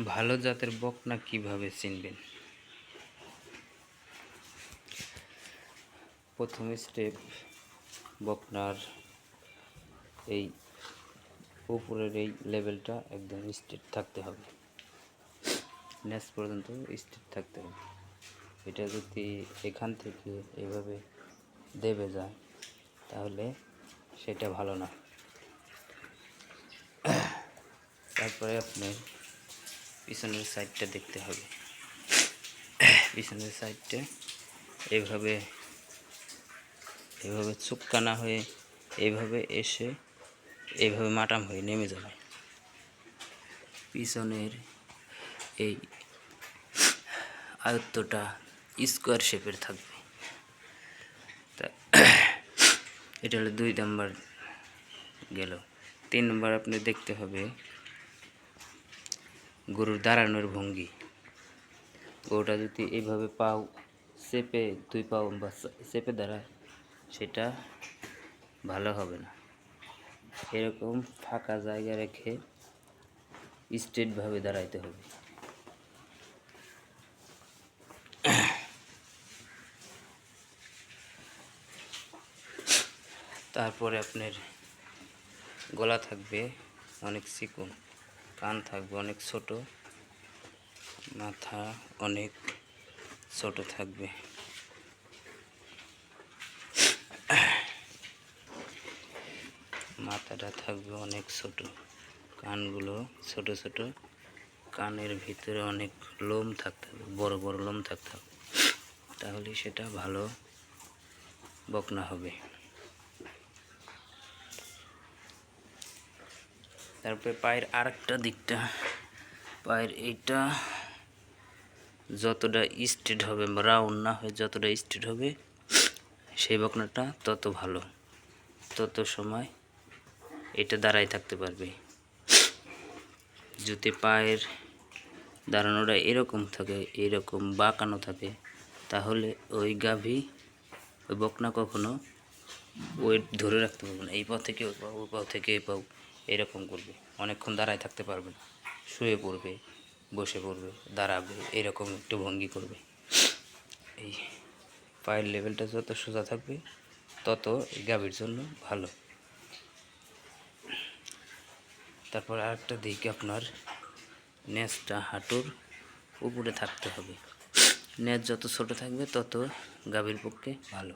ভালো জাতের বকনা কিভাবে চিনবেন? প্রথম স্টেপ, বকনার এই উপরের এই লেভেলটা একদম স্ট্রেট থাকতে হবে, নেস পর্যন্ত স্ট্রেট থাকতে হবে। এটা যদি এখান থেকে এভাবে দেবে যায় তাহলে সেটা ভালো না। তারপরে আপনি পিছনের সাইডটা দেখতে হবে। পিছনের সাইডটা এভাবে চুক্কা না হয়ে এইভাবে এসে এইভাবে মাটাম হয়ে নেমে যাবে। পিছনের এই আয়ত্তটা স্কোয়ার শেপের থাকবে। তা এটা হলো 2 নাম্বার গেল। 3 নম্বর আপনি দেখতে হবে গরুর দাঁড়ানোর ভঙ্গি। গরুটা যদি এইভাবে পাও চেপে 2 পাও বা চেপে দাঁড়ায় সেটা ভালো হবে না। এরকম ফাঁকা জায়গা রেখে স্ট্রেটভাবে দাঁড়াইতে হবে। তারপরে আপনার গলা থাকবে অনেক চিকন, কান থাকবে অনেক ছোট, মাথা অনেক ছোট থাকবে। মাথাটা থাকবে অনেক ছোট, কানগুলো ছোট ছোট, কানের ভিতরে অনেক লোম থাকতে হবে, বড় বড় লোম থাকতে হবে, তাহলে সেটা ভালো বকনা হবে। তারপরে পায়ের আরেকটা দিকটা, পায়ের এইটা যতটা স্ট্রেট হবে, রাউন্ড না হয়ে যতটা স্ট্রেট হবে সেই বকনাটা তত ভালো, তত সময় এটা দাঁড়ায় থাকতে পারবে। যদি পায়ের দাঁড়ানোটা এরকম থাকে, এরকম বাঁকানো থাকে, তাহলে ওই গাভী, ওই বকনা কখনো ওয়েট ধরে রাখতে পারবে না। এই পাও থেকে ওই পাও, ওই পাও থেকে এই পাও এরকম করবে, অনেকক্ষণ দাঁড়ায় থাকতে পারবে না। শুয়ে পড়বে, বসে পড়বে, দাঁড়াবে, এরকম একটু ভঙ্গি করবে। এই পায়ের লেভেলটা যত সোজা থাকবে তত এই গাভীর জন্য ভালো। তারপর আরেকটা দিক, আপনার নেজটা হাঁটুর উপরে থাকতে হবে। নেজ যত ছোট থাকবে তত গাভীর পক্ষে ভালো।